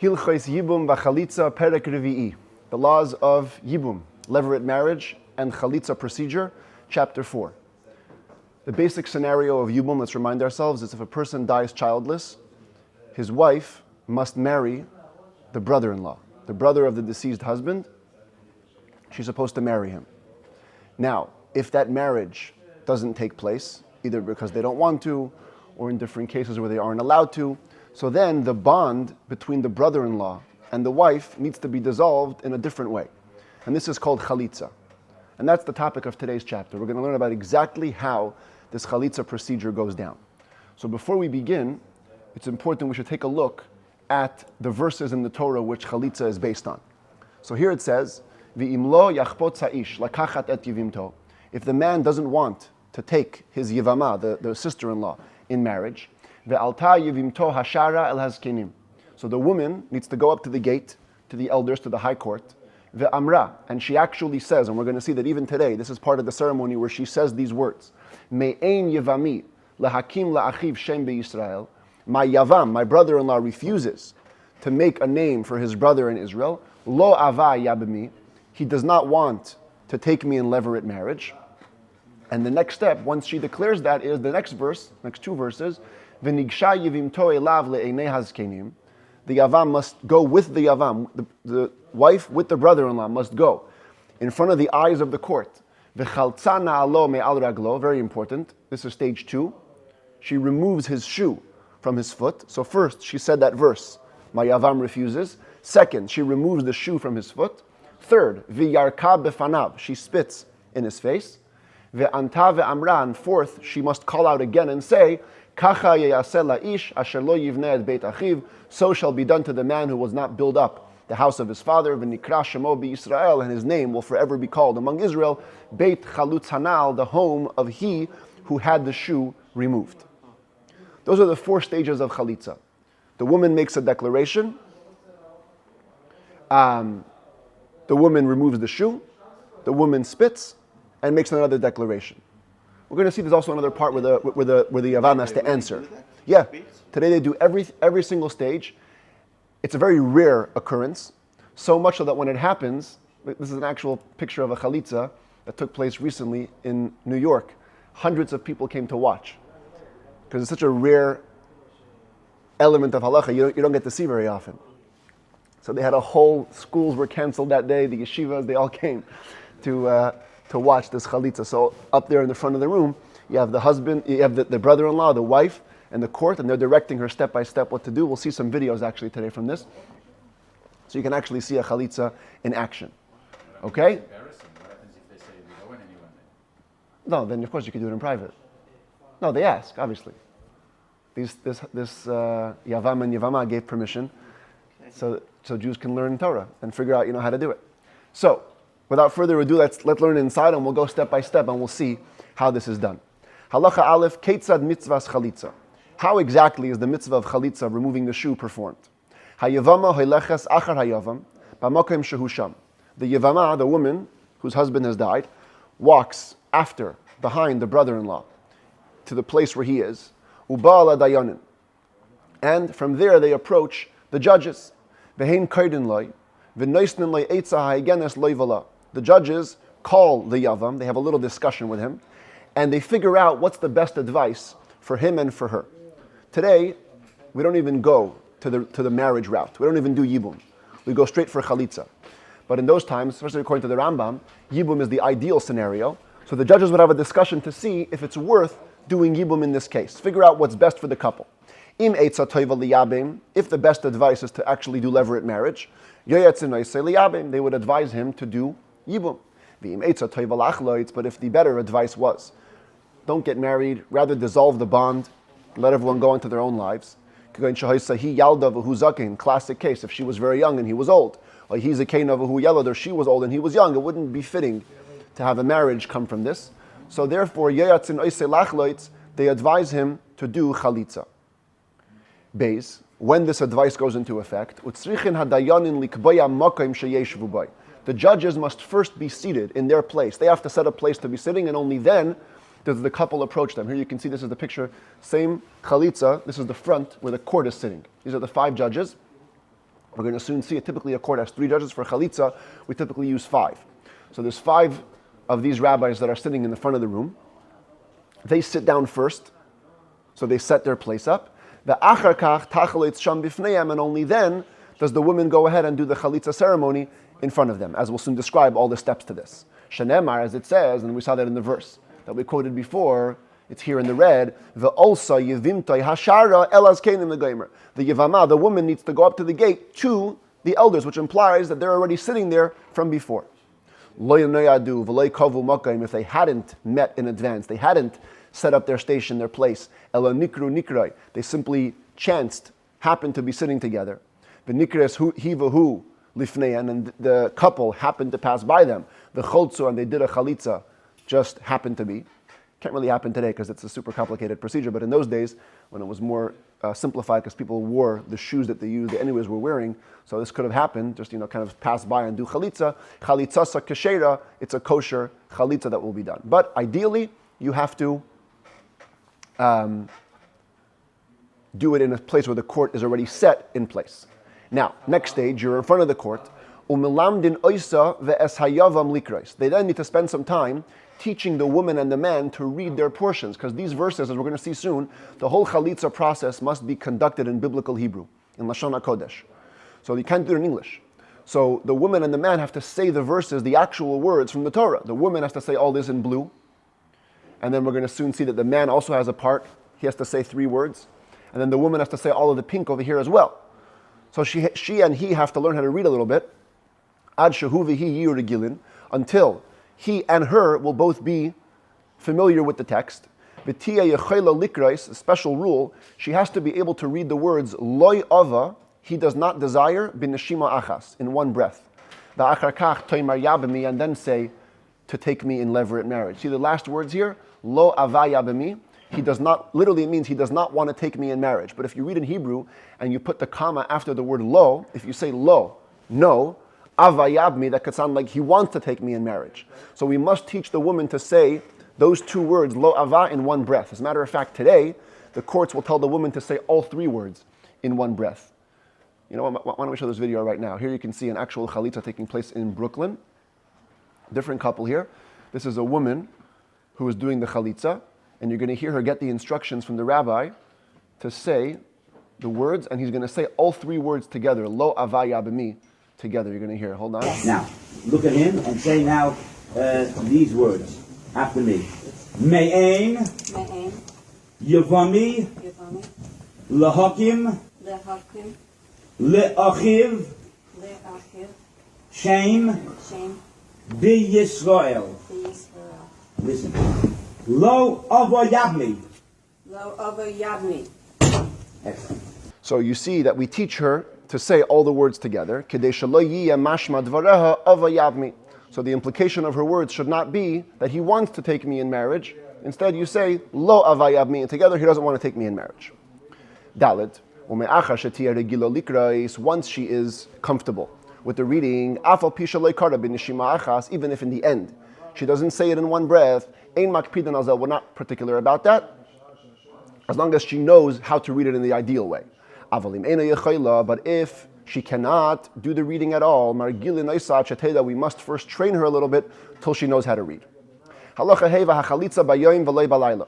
Hilchos Yibum Vachalitzah Perek Revi'i. The laws of Yibum, levirate marriage, and Chalitzah procedure, chapter 4. The basic scenario of Yibum, let's remind ourselves, is if a person dies childless, his wife must marry the brother-in-law, the brother of the deceased husband. She's supposed to marry him. Now, if that marriage doesn't take place, either because they don't want to, or in different cases where they aren't allowed to, so then the bond between the brother-in-law and the wife needs to be dissolved in a different way. And this is called Chalitzah. And that's the topic of today's chapter. We're going to learn about exactly how this Chalitzah procedure goes down. So before we begin, it's important we should take a look at the verses in the Torah which Chalitzah is based on. So here it says, V'im lo yachpot ha'ish lakachat et yivimto. If the man doesn't want to take his yivama, the sister-in-law, in marriage, ve'alta yivimto hashara el hazkenim. So the woman needs to go up to the gate, to the elders, to the high court, ve'amra, and she actually says, and we're going to see that even today, this is part of the ceremony where she says these words, me'ein yivami lehakim la'achiv shem be'Yisrael. My yavam, my brother-in-law, refuses to make a name for his brother in Israel. Lo ava yabami. He does not want to take me in levirate marriage. And the next step, once she declares that, is the next verse, next two verses, V'nigsha yivimto elav le'einei hazkenim. The yavam must go with the yavam, the wife with the brother-in-law must go in front of the eyes of the court. V'chaltza na'alo me'al raglo, very important. This is stage 2. She removes his shoe from his foot. So first, she said that verse, my yavam refuses. Second, she removes the shoe from his foot. Third, v'yarka befanav, she spits in his face. Ve'anta ve'amra, and fourth, she must call out again and say, Kacha yeyaseh la'ish asher lo yivneh et beit achiv, so shall be done to the man who was not build up the house of his father, v'nikra shemo b'Yisrael, and his name will forever be called among Israel, Beit Chalutz Hanal, the home of he who had the shoe removed. Those are the 4 stages of Chalitzah. The woman makes a declaration. The woman removes the shoe. The woman spits and makes another declaration. We're going to see there's also another part where the Yavam has to answer. Yeah, today they do every single stage. It's a very rare occurrence, so much so that when it happens, this is an actual picture of a Chalitzah that took place recently in New York. Hundreds of people came to watch, because it's such a rare element of halacha you don't get to see very often. So they had schools were canceled that day, the yeshivas, they all came to watch this Chalitzah. So up there in the front of the room, you have the husband, you have the brother-in-law, the wife, and the court, and they're directing her step by step what to do. We'll see some videos actually today from this. So you can actually see a Chalitzah in action. Okay? What happens if they say we don't want anyone there? No, then of course you can do it in private. No, they ask, obviously. This Yavam and Yavama gave permission, so Jews can learn Torah and figure out how to do it. So, without further ado, let's learn inside, and we'll go step by step, and we'll see how this is done. Halacha Aleph, Ketzad Mitzvahs Chalitzah. How exactly is the mitzvah of Chalitzah, removing the shoe, performed? Hayavama hoileches achar hayavam b'makom shehu sham. The Yavama, the woman whose husband has died, walks behind the brother-in-law, to the place where he is, Uba'ala dayanin. And from there they approach the judges. Vehein kaidin loy, v'noisnin loy eitza ha'egenes loy vala. The judges call the Yavam, they have a little discussion with him, and they figure out what's the best advice for him and for her. Today, we don't even go to the marriage route. We don't even do Yibum. We go straight for Chalitzah. But in those times, especially according to the Rambam, Yibum is the ideal scenario. So the judges would have a discussion to see if it's worth doing Yibum in this case. Figure out what's best for the couple. Im eitza toiva liyabim, if the best advice is to actually do levirate marriage, yoyatzin noisei liyabim, they would advise him to do Yibum. V'im eitza toiva lachloitz, but if the better advice was, don't get married, rather dissolve the bond, let everyone go into their own lives. Classic case, if she was very young and he was old, or he's a kainav who yelled, or she was old and he was young, it wouldn't be fitting to have a marriage come from this. So therefore, they advise him to do Chalitzah. Beis, when this advice goes into effect, the judges must first be seated in their place. They have to set a place to be sitting, and only then does the couple approach them. Here you can see this is the picture, same Chalitzah. This is the front where the court is sitting. These are the 5 judges. We're going to soon see it. Typically, a court has 3 judges. For Chalitzah, we typically use 5. So there's 5 of these rabbis that are sitting in the front of the room. They sit down first, so they set their place up. The achar kach tachalitz sham bifneim, and only then does the woman go ahead and do the Chalitzah ceremony in front of them, as we'll soon describe all the steps to this. Shenemar, as it says, and we saw that in the verse that we quoted before, it's here in the red, the olsa yivimtai hashara elas kenim legomer. The yivama, the woman, needs to go up to the gate to the elders, which implies that they're already sitting there from before. Lo yanoyadu v'lo kavu makayim, if they hadn't met in advance, they hadn't set up their station, their place, ela nikru nikrai, they simply chanced, happened to be sitting together. V'nikres hi v'hu lifneyan, and the couple happened to pass by them. The choltzu, and they did a chalitza, just happened to be. Can't really happen today because it's a super complicated procedure, but in those days, when it was more simplified because people wore the shoes that they used, they anyways were wearing, so this could have happened, just kind of pass by and do chalitza. Chalitzahs kashera, it's a kosher chalitza that will be done. But ideally, you have to do it in a place where the court is already set in place. Now, next stage, you're in front of the court. They then need to spend some time teaching the woman and the man to read their portions, because these verses, as we're going to see soon, the whole Chalitzah process must be conducted in biblical Hebrew, in Lashon HaKodesh. So you can't do it in English. So the woman and the man have to say the verses, the actual words from the Torah. The woman has to say all this in blue, and then we're going to soon see that the man also has a part. He has to say 3 words, and then the woman has to say all of the pink over here as well. So she and he have to learn how to read a little bit, ad shehu v'hi yiyu regilin, until he and her will both be familiar with the text. V'tiya yechayla likrais, a special rule, she has to be able to read the words loy ava, he does not desire, b'neshima achas, in one breath. V'achar kach toimar yabemi, and then say, to take me in levirate marriage. See the last words here? Lo ava yabemi. He does not, literally it means he does not want to take me in marriage. But if you read in Hebrew and you put the comma after the word lo, if you say lo, no, avayabmi, that could sound like he wants to take me in marriage. So we must teach the woman to say those 2 words, lo ava, in one breath. As a matter of fact, today, the courts will tell the woman to say all 3 words in one breath. You know, why don't we show this video right now? Here you can see an actual Chalitzah taking place in Brooklyn. Different couple here. This is a woman who is doing the Chalitzah, and you're going to hear her get the instructions from the rabbi to say the words, and he's going to say all 3 words together, lo avaya b'mi, together. You're going to hear. Hold on. Now, look at him and say now these words after me. Me'ain, Yevami, Lehakim, Le'achiv, Shem, Bi Yisrael. Listen. Lo avoyabmi. Lo avoyabmi. Excellent. So you see that we teach her to say all the words together. Kedei shelo yiyeh mashma dvareha avoyabmi. So the implication of her words should not be that he wants to take me in marriage. Instead, you say lo avayabmi, and together he doesn't want to take me in marriage. Dalet. Once she is comfortable with the reading, even if in the end she doesn't say it in one breath, we're not particular about that, as long as she knows how to read it in the ideal way. But if she cannot do the reading at all, we must first train her a little bit till she knows how to read. The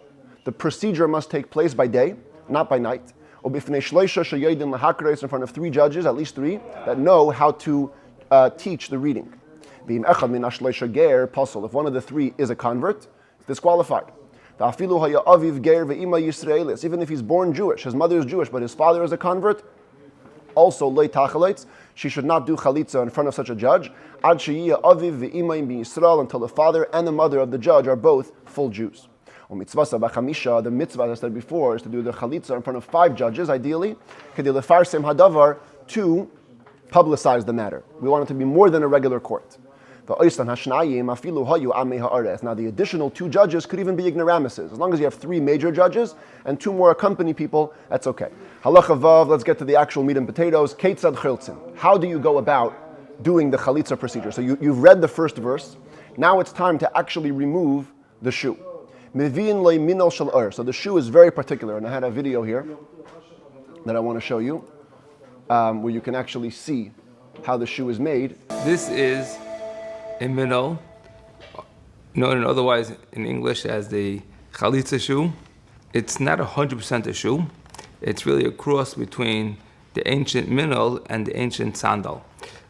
procedure must take place by day, not by night. In front of 3 judges, at least 3, that know how to teach the reading. If one of the 3 is a convert, it's disqualified. Even if he's born Jewish, his mother is Jewish, but his father is a convert, also she should not do Chalitzah in front of such a judge until the father and the mother of the judge are both full Jews. The mitzvah, as I said before, is to do the Chalitzah in front of 5 judges, ideally, to publicize the matter. We want it to be more than a regular court. Now, the additional 2 judges could even be ignoramuses. As long as you have 3 major judges and 2 more accompany people, that's okay. Halacha Vav, let's get to the actual meat and potatoes. Keitzad chiltzin. How do you go about doing the Chalitzah procedure? So you've read the first verse. Now it's time to actually remove the shoe. So the shoe is very particular, and I had a video here that I want to show you. where you can actually see how the shoe is made. This is a minnow, known otherwise in English as the Chalitzah shoe. It's not 100% a shoe. It's really a cross between the ancient minnow and the ancient sandal.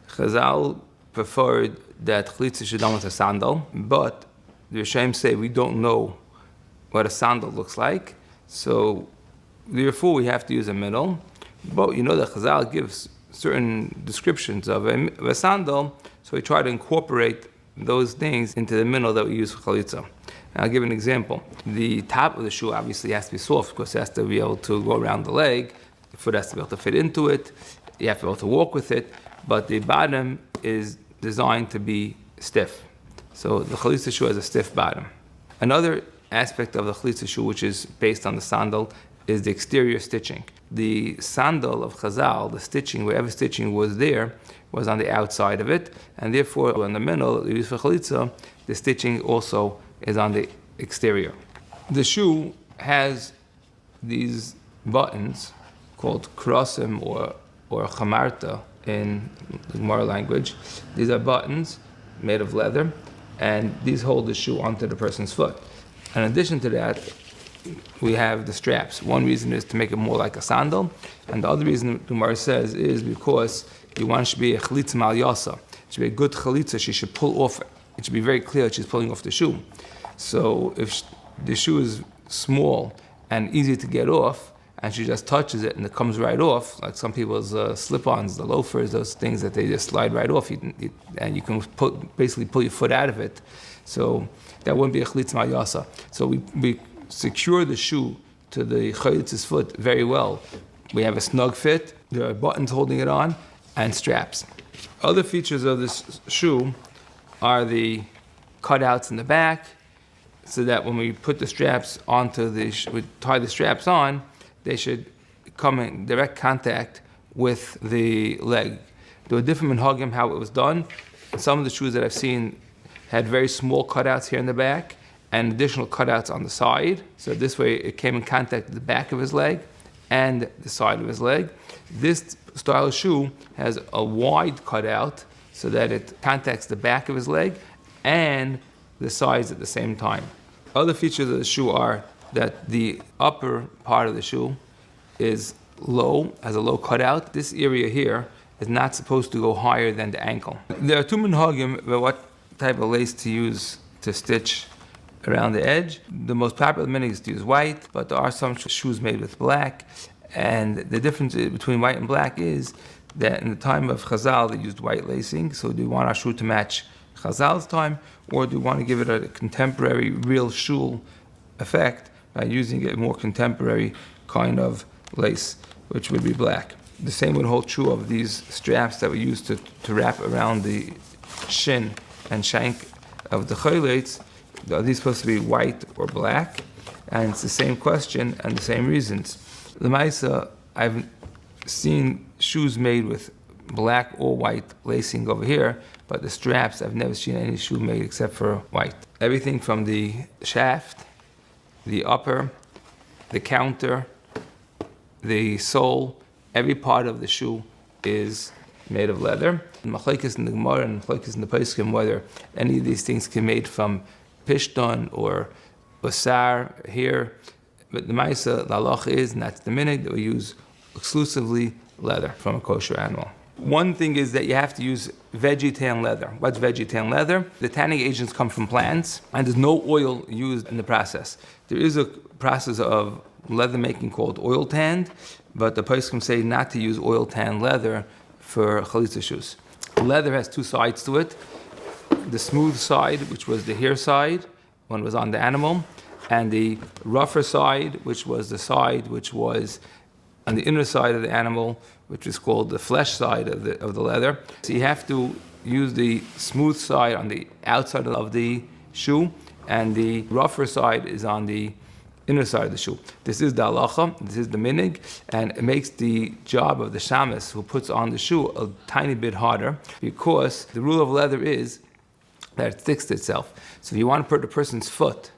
Chazal preferred that Chalitzah should be done with a sandal, but the Rishonim say we don't know what a sandal looks like, so therefore we have to use a minnow. But you know that Chazal gives certain descriptions of a sandal, so we try to incorporate those things into the minnow that we use for Chalitzah. I'll give an example. The top of the shoe obviously has to be soft because it has to be able to go around the leg. The foot has to be able to fit into it. You have to be able to walk with it. But the bottom is designed to be stiff. So the Chalitzah shoe has a stiff bottom. Another aspect of the Chalitzah shoe, which is based on the sandal, is the exterior stitching. The sandal of Chazal, the stitching, wherever stitching was there, was on the outside of it. And therefore, on the minnow used for Chalitzah, the stitching also is on the exterior. The shoe has these buttons called krosim or chamarta in the Gemara language. These are buttons made of leather, and these hold the shoe onto the person's foot. In addition to that, we have the straps. One reason is to make it more like a sandal, and the other reason the Gemara says is because you want it to be a chalitzah mal yasa. It should be a good chalitzah. She should pull off. It should be very clear that she's pulling off the shoe. So if the shoe is small and easy to get off, and she just touches it and it comes right off, like some people's slip-ons, the loafers, those things that they just slide right off, and you can basically pull your foot out of it. So that wouldn't be a chalitzah mal yasa. So we secure the shoe to the chalitzah's foot very well. We have a snug fit, there are buttons holding it on, and straps. Other features of this shoe are the cutouts in the back, so that when we put the straps onto we tie the straps on, they should come in direct contact with the leg. There were different minhagim how it was done. Some of the shoes that I've seen had very small cutouts here in the back and additional cutouts on the side. So this way it came in contact with the back of his leg and the side of his leg. This style of shoe has a wide cutout so that it contacts the back of his leg and the sides at the same time. Other features of the shoe are that the upper part of the shoe is low, has a low cutout. This area here is not supposed to go higher than the ankle. There are two minhagim about what type of lace to use to stitch around the edge. The most popular minhag is to use white, but there are some shoes made with black. And the difference between white and black is that in the time of Chazal, they used white lacing. So do you want our shoe to match Chazal's time, or do you want to give it a contemporary real shoe effect by using a more contemporary kind of lace, which would be black? The same would hold true of these straps that we use to wrap around the shin and shank of the chalitzahs. Are these supposed to be white or black? And it's the same question and the same reasons. The Maisa, I've seen shoes made with black or white lacing over here, but the straps, I've never seen any shoe made except for white. Everything from the shaft, the upper, the counter, the sole, every part of the shoe is made of leather. Machlekes in the Gemara and machlekes in the Poskim, whether any of these things can be made from pishton or basar here. But the Maisa, the halach is, and that's the minhag, that we use exclusively leather from a kosher animal. One thing is that you have to use veggie tan leather. What's veggie tan leather? The tanning agents come from plants, and there's no oil used in the process. There is a process of leather making called oil tanned, but the poskim say not to use oil tanned leather for chalitzah shoes. Leather has two sides to it. The smooth side, which was the hair side when it was on the animal, and the rougher side, which was the side which was on the inner side of the animal, which is called the flesh side of the leather. So you have to use the smooth side on the outside of the shoe, and the rougher side is on the inner side of the shoe. This is the halacha, this is the minhag, and it makes the job of the shamus who puts on the shoe a tiny bit harder, because the rule of leather is that it sticks to itself. So if you want to put a person's foot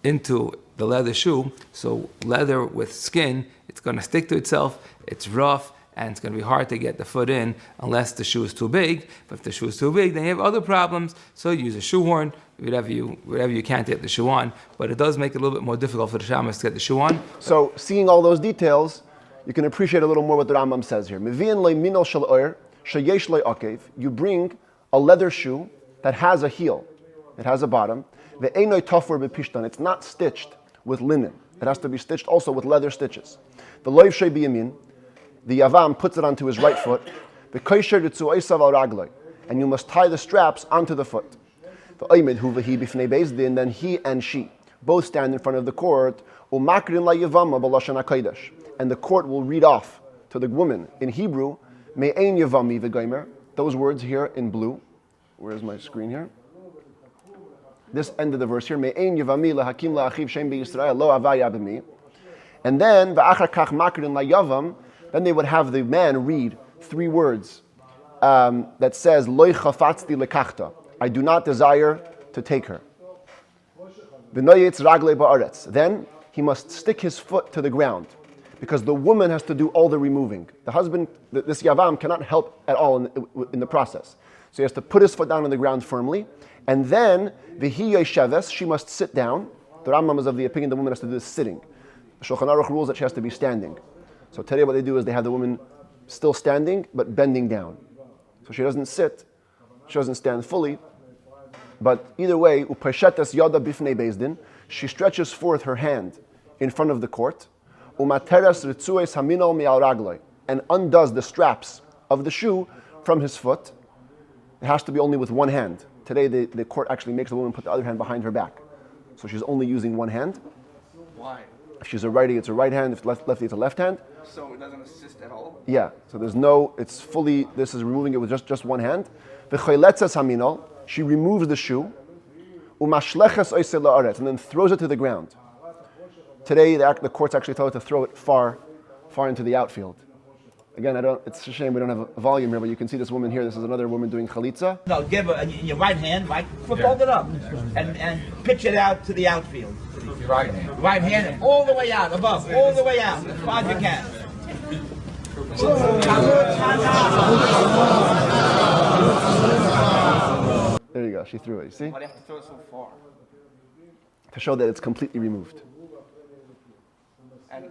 into the leather shoe, so leather with skin, it's going to stick to itself, it's rough, and it's going to be hard to get the foot in unless the shoe is too big. But if the shoe is too big, then you have other problems. So you use a shoehorn, whatever you can to get the shoe on. But it does make it a little bit more difficult for the shamas to get the shoe on. So seeing all those details, you can appreciate a little more what the Rambam says here. You bring a leather shoe that has a heel, it has a bottom. It's not stitched with linen. It has to be stitched also with leather stitches. The Yavam puts it onto his right foot. And you must tie the straps onto the foot. Then he and she both stand in front of the court. And the court will read off to the woman in Hebrew, those words here in blue. Where's my screen here? This end of the verse here. And then, then they would have the man read 3 words that says, I do not desire to take her. Then he must stick his foot to the ground, because the woman has to do all the removing. The husband, this Yavam, cannot help at all in the process. So he has to put his foot down on the ground firmly, and then she must sit down. The Rambam is of the opinion the woman has to do this sitting. The Shulchan Aruch rules that she has to be standing. So today what they do is they have the woman still standing, but bending down. So she doesn't sit, she doesn't stand fully, but either way, she stretches forth her hand in front of the court, and undoes the straps of the shoe from his foot. It has to be only with one hand. Today the court actually makes the woman put the other hand behind her back. So she's only using one hand. Why? If she's a righty, it's a right hand. If lefty, it's a left hand. So it doesn't assist at all? Yeah. So there's no, it's fully, this is removing it with just one hand. Vachalitzahs haminol, she removes the shoe, and then throws it to the ground. Today the courts actually tell her to throw it far into the outfield. Again, it's a shame we don't have a volume here, but you can see this woman here. This is another woman doing Chalitzah. No, give her in your right hand, right? Fold it up and pitch it out to the outfield. Your right hand. Right hand, all the way out, above, all the way out, as far as you can. There you go. She threw it. You see? Why do you have to throw it so far? To show that it's completely removed. And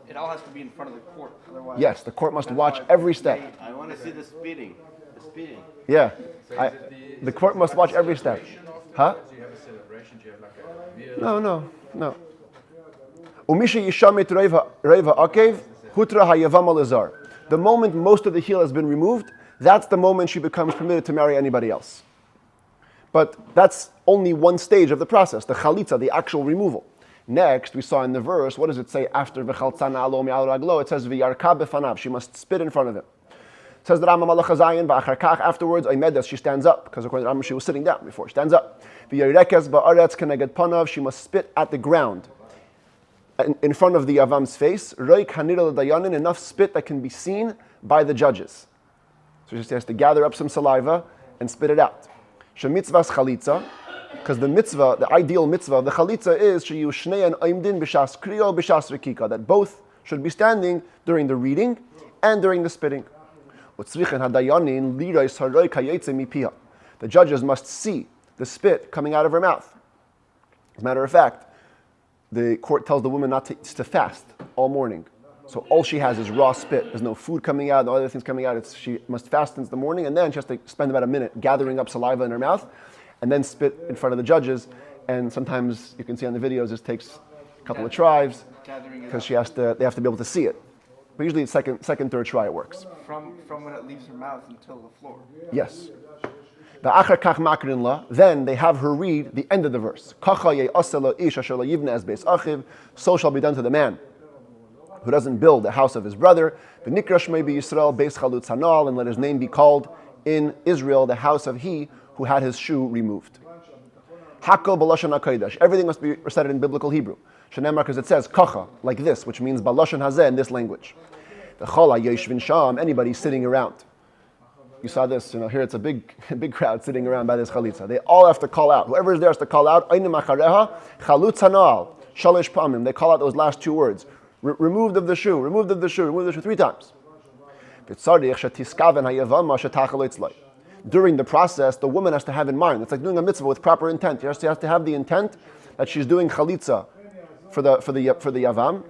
it all has to be in front of the court, otherwise. Yes, the court must watch every step. I want to see the speeding. Yeah, the court must watch every step. Huh? Do you have a celebration? Do you have like a meal? No. The moment most of the heel has been removed, that's the moment she becomes permitted to marry anybody else. But that's only one stage of the process, the Chalitzah, the actual removal. Next, we saw in the verse, what does it say after Vachalitzah na'alo mi'al raglo? It says v'yarka b'fanav, she must spit in front of him. It says the Rambam Malacha Zayin, v'achar kach, afterwards, Oimedes, she stands up, because according to the Rambam, she was sitting down before, she stands up. V'yarekes ba'aretz keneged panav, she must spit at the ground, in front of the Yavam's face. Roik hanira l'dayanin, enough spit that can be seen by the judges. So she has to gather up some saliva and spit it out. Shemitzvah's Chalitzah, because the mitzvah, the ideal mitzvah of the Chalitzah is that both should be standing during the reading and during the spitting. The judges must see the spit coming out of her mouth. As a matter of fact, the court tells the woman not to fast all morning. So all she has is raw spit. There's no food coming out, no other things coming out. She must fast since the morning, and then she has to spend about a minute gathering up saliva in her mouth, and then spit in front of the judges. And sometimes you can see on the videos this takes a couple of tries because they have to be able to see it. But usually second, third try it works. From when it leaves her mouth until the floor. Yes. Then they have her read the end of the verse. So shall be done to the man who doesn't build the house of his brother. And let his name be called in Israel the house of he who had his shoe removed. Everything must be recited in biblical Hebrew. Because it says kacha, like this, which means balashon hazeh in this language. Anybody sitting around. You saw this, here it's a big crowd sitting around by this Chalitzah. They all have to call out. Whoever is there has to call out. They call out those last 2 words. Removed of the shoe 3 times. During the process, the woman has to have in mind, it's like doing a mitzvah with proper intent. She has to have the intent that she's doing chalitzah for the yavam.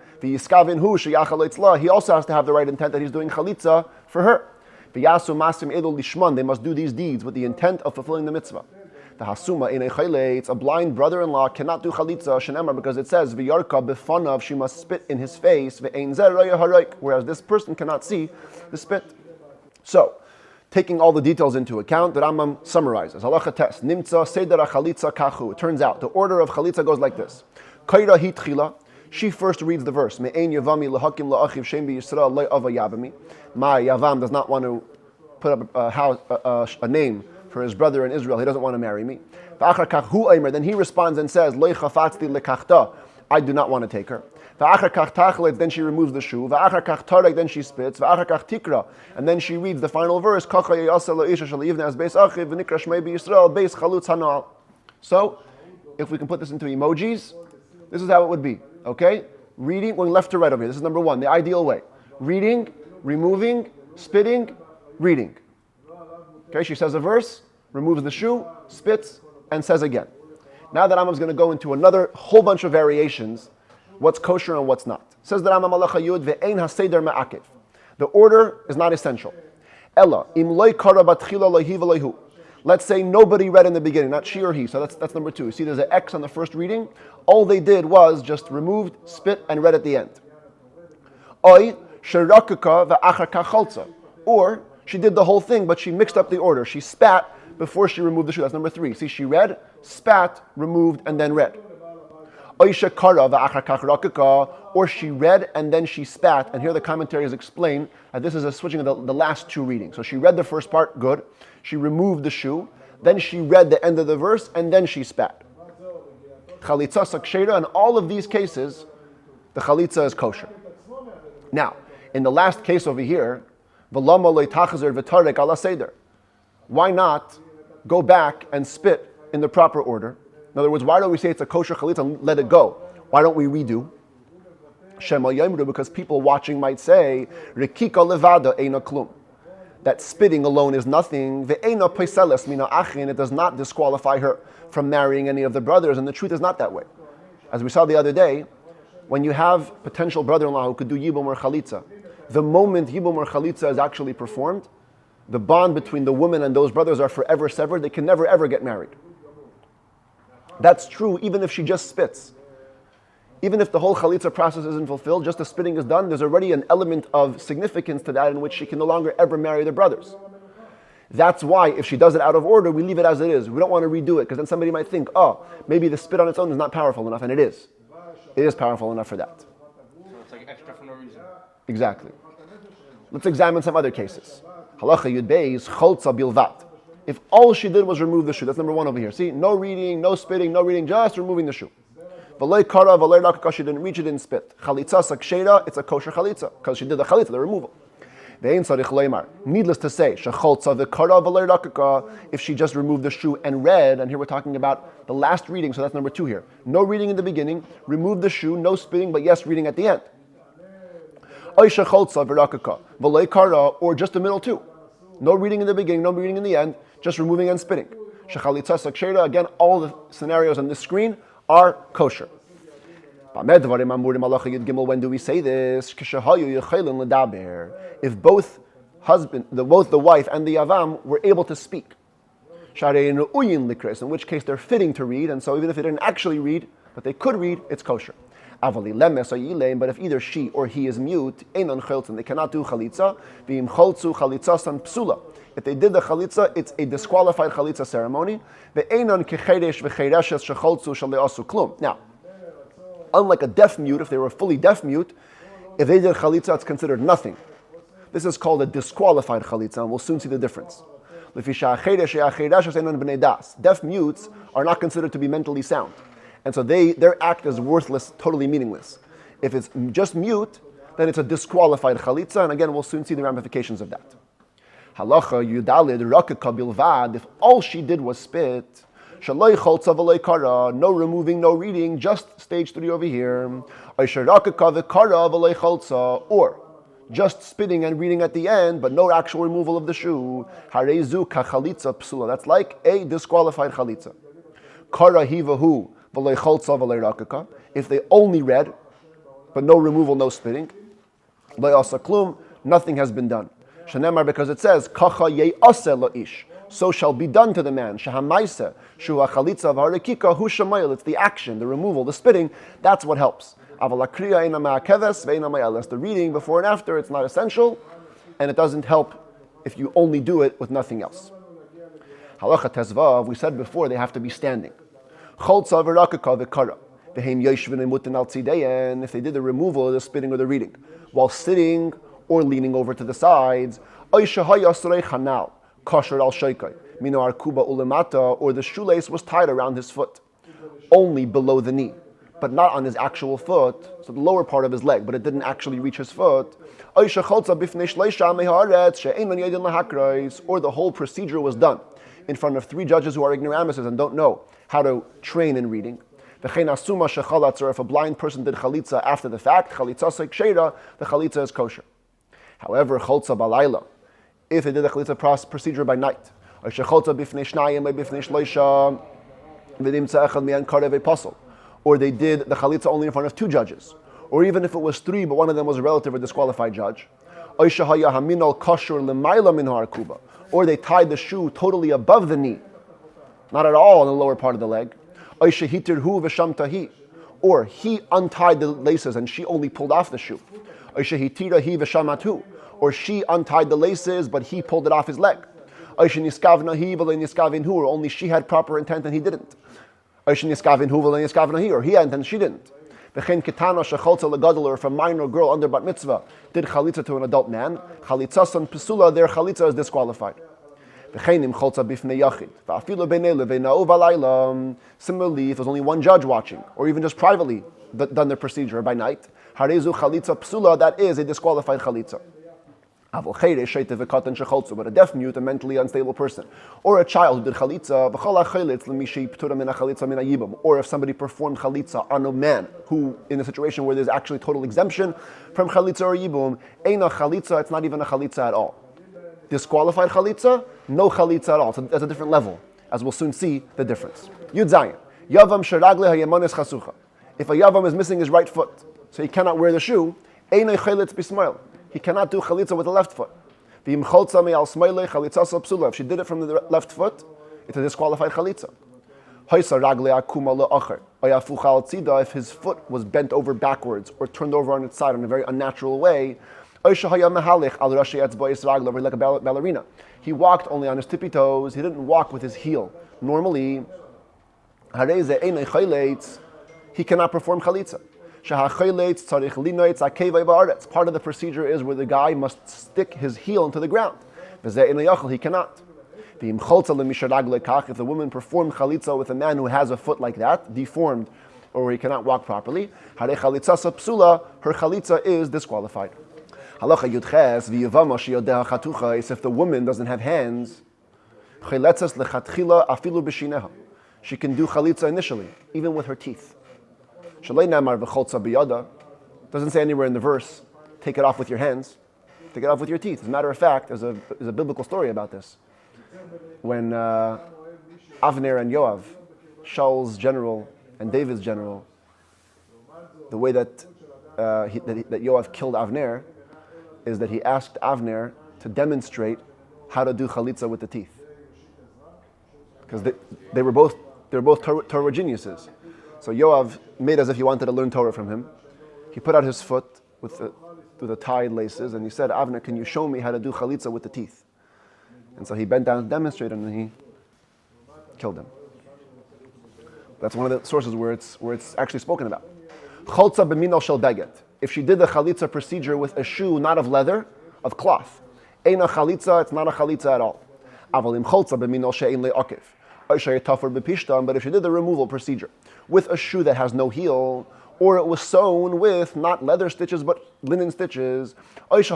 He also has to have the right intent that he's doing chalitzah for her. They must do these deeds with the intent of fulfilling the mitzvah. The hasuma in a blind brother-in-law cannot do chalitzah shenemar because it says v'yarka b'fanav, she must spit in his face, whereas this person cannot see the spit. So, taking all the details into account, the Rambam summarizes. Halacha test. Nimtza seder chalitza kachu. It turns out the order of chalitza goes like this. Kaira hitchila. She first reads the verse. Me'ein yavami lahakim la'achiv shem b'Yisrael le'ava yabami. My yavam does not want to put up a name for his brother in Israel. He doesn't want to marry me. Then he responds and says, Lo chafatzti lekachta. I do not want to take her. Then she removes the shoe. Then she spits. And then she reads the final verse. So, if we can put this into emojis, this is how it would be. Okay? Reading, going left to right over here. This is number one, the ideal way. Reading, removing, spitting, reading. Okay, she says a verse, removes the shoe, spits, and says again. Now that Rambam's going to go into another whole bunch of variations, what's kosher and what's not. Says the Rambam Halacha Yud ve'ein haseder ma'akev. The order is not essential. Ella im loy kara batchila lohi v'lohu. Let's say nobody read in the beginning, not she or he. So that's number two. You see, there's an X on the first reading. All they did was just removed, spit, and read at the end. Oy sherakaka va'achar kachalza. Or she did the whole thing, but she mixed up the order. She spat before she removed the shoe. That's number three. See, she read, spat, removed, and then read. Or she read and then she spat. And here the commentaries explain that this is a switching of the last two readings. So she read the first part, good. She removed the shoe. Then she read the end of the verse, and then she spat. Chalitzah sakshera, in all of these cases, the chalitzah is kosher. Now, in the last case over here, why not go back and spit in the proper order? In other words, why don't we say it's a kosher chalitzah and let it go? Why don't we redo? Because people watching might say, Rekika levada eina klum. That spitting alone is nothing. Ve'eina peiseles mina achin. It does not disqualify her from marrying any of the brothers, and the truth is not that way. As we saw the other day, when you have potential brother-in-law who could do Yibum or Chalitzah, the moment Yibum or Chalitzah is actually performed, the bond between the woman and those brothers are forever severed. They can never ever get married. That's true even if she just spits. Even if the whole Chalitzah process isn't fulfilled, just the spitting is done, there's already an element of significance to that in which she can no longer ever marry the brothers. That's why if she does it out of order, we leave it as it is. We don't want to redo it, because then somebody might think, oh, maybe the spit on its own is not powerful enough, and it is. It is powerful enough for that. So it's like extra for no reason. Exactly. Let's examine some other cases. Halacha Yud Beis Cholza Bilvat. If all she did was remove the shoe, that's number one over here. See, no reading, no spitting, no reading, just removing the shoe. V'loi kara, v'loi rakaka, she didn't reach, it didn't spit. Chalitzah sakshera, it's a kosher chalitzah, because she did the chalitzah, the removal. Ve'ein tzarich leimar. Needless to say, shecholza v'kara v'loi rakaka, if she just removed the shoe and read, and here we're talking about the last reading, so that's number two here. No reading in the beginning, remove the shoe, no spitting, but yes, reading at the end. Oy shecholza v'rakaka, v'loi kara, or just the middle two. No reading in the beginning, no reading in the end, just removing and spitting. Shechalitzah sakshera, again, all the scenarios on this screen are kosher. When do we say this? If both the wife and the yavam were able to speak. In which case they're fitting to read, and so even if they didn't actually read, but they could read, it's kosher. But if either she or he is mute, they cannot do chalitzah. If they did the chalitzah, it's a disqualified chalitzah ceremony. Now, unlike a deaf mute, if they were fully deaf mute, if they did chalitzah, it's considered nothing. This is called a disqualified chalitzah, and we'll soon see the difference. Deaf mutes are not considered to be mentally sound. And so their act is worthless, totally meaningless. If it's just mute, then it's a disqualified chalitzah, and again, we'll soon see the ramifications of that. Halacha yudalid rakaka bilvad, if all she did was spit, shaloi cholza v'loi kara, no removing, no reading, just stage 3 over here. Or just spitting and reading at the end, but no actual removal of the shoe, harezu kachalitzah psula. That's like a disqualified chalitzah. Kara hivahu v'lei cholza v'lei rakaka. If they only read, but no removal, no spitting, lei asa klum, nothing has been done. Shenemar, because it says kacha ye'aseh la'ish, so shall be done to the man. Shahamaisa shu hachalitza v'harekika hu shamayil. It's the action, the removal, the spitting. That's what helps. Avalakriya ina ma'akeves ve'ina ma'eles. The reading before and after, it's not essential, and it doesn't help if you only do it with nothing else. Halacha tezvav, we said before, they have to be standing. Cholza v'rakaka v'kara. V'heim yoshvin emutin al tzideyen. If they did the removal, the spitting or the reading, while sitting or leaning over to the sides, oisha hayasrei chanal kosher al sheikai mino arkuba ulemata, or the shoelace was tied around his foot, only below the knee, but not on his actual foot, so the lower part of his leg, but it didn't actually reach his foot. Or the whole procedure was done in front of 3 judges who are ignoramuses and don't know how to train in reading. If a blind person did chalitzah after the fact, the chalitzah is kosher. However, cholza balayla, if they did the chalitzah procedure by night, or they did the chalitzah only in front of 2 judges, or even if it was 3, but one of them was a relative or disqualified judge, or they tied the shoe totally above the knee, not at all on the lower part of the leg, or he untied the laces and she only pulled off the shoe, or she untied the laces but he pulled it off his leg, or only she had proper intent and he didn't, or he had intent and she didn't. Or if a minor girl under bat mitzvah did chalitzah to an adult man, chalitzahs and pesula, their chalitzah is disqualified. Similarly, if there's only one judge watching, or even just privately done the procedure by night, harezu chalitzah psula, that is a disqualified chalitzah. But a deaf mute, a mentally unstable person, or a child who did chalitzah, or if somebody performed chalitzah on a man who, in a situation where there's actually total exemption from chalitzah or yibum, ain't a chalitzah, it's not even a chalitzah at all. Disqualified chalitzah, no chalitzah at all. So that's a different level, as we'll soon see the difference. Yud Zayin, yavam sheragle hayamanes chasucha. If a yavam is missing his right foot, so he cannot wear the shoe, ain't a chalitz bismail. He cannot do chalitzah with the left foot. If she did it from the left foot, it's a disqualified chalitzah. If his foot was bent over backwards or turned over on its side in a very unnatural way, like a ballerina. He walked only on his tippy toes. He didn't walk with his heel. Normally, he cannot perform chalitzah. Part of the procedure is where the guy must stick his heel into the ground. He cannot. If the woman performed chalitzah with a man who has a foot like that, deformed, or he cannot walk properly, her chalitzah is disqualified. If the woman doesn't have hands, she can do chalitzah initially, even with her teeth. Doesn't say anywhere in the verse, take it off with your hands. Take it off with your teeth. As a matter of fact, there's a biblical story about this. When Avner and Yoav, Shaul's general and David's general, the way that Yoav killed Avner is that he asked Avner to demonstrate how to do chalitzah with the teeth. Because they were both Torah geniuses. So Yoav made as if he wanted to learn Torah from him. He put out his foot with the tied laces and he said, Avner, can you show me how to do chalitzah with the teeth? And so he bent down to demonstrate and he killed him. That's one of the sources where it's actually spoken about. Cholza b'minal shel beget. If she did the chalitzah procedure with a shoe not of leather, of cloth, ein a chalitzah, it's not a chalitzah at all. Avalim cholza b'minal she'ein le'akiv. But if she did the removal procedure with a shoe that has no heel, or it was sewn with not leather stitches but linen stitches, or it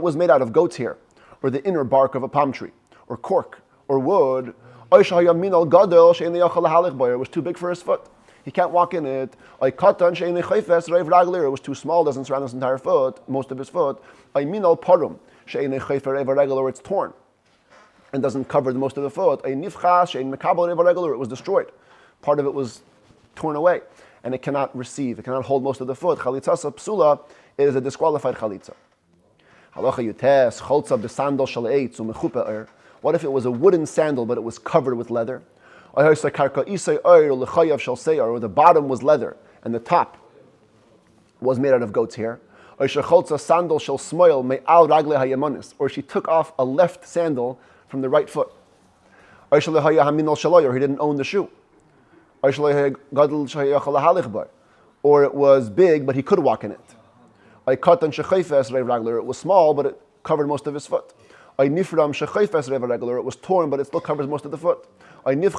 was made out of goat's hair, or the inner bark of a palm tree, or cork, or wood, it was too big for his foot. He can't walk in it. It was too small, doesn't surround his entire foot, most of his foot. Or it's torn and doesn't cover the most of the foot. Or it was destroyed. Part of it was torn away, and it cannot receive, it cannot hold most of the foot. Chalitzahs psula is a disqualified chalitzah. What if it was a wooden sandal, but it was covered with leather? Or the bottom was leather, and the top was made out of goat's hair. Or she took off a left sandal from the right foot. Or he didn't own the shoe. Or it was big, but he could walk in it. It was small, but it covered most of his foot. It was torn, but it still covers most of the foot. Or its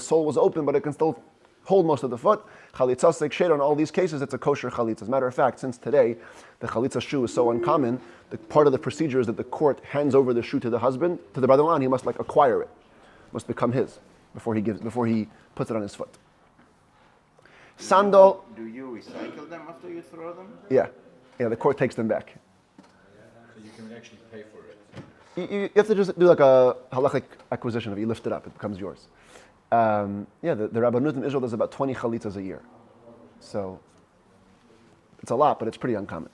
sole was open, but it can still hold most of the foot. Chalitzahs, in all these cases, it's a kosher chalitzah. As a matter of fact, since today the chalitzah shoe is so uncommon, part of the procedure is that the court hands over the shoe to the husband, to the brother-in-law, and he must acquire it, must become his before he puts it on his foot. Sandal. Do you recycle them after you throw them? Yeah, the court takes them back. So you can actually pay for it. You have to just do like a halachic acquisition of it. You lift it up, it becomes yours. The Rabbanut in Israel does about 20 chalitzahs a year. So it's a lot, but it's pretty uncommon.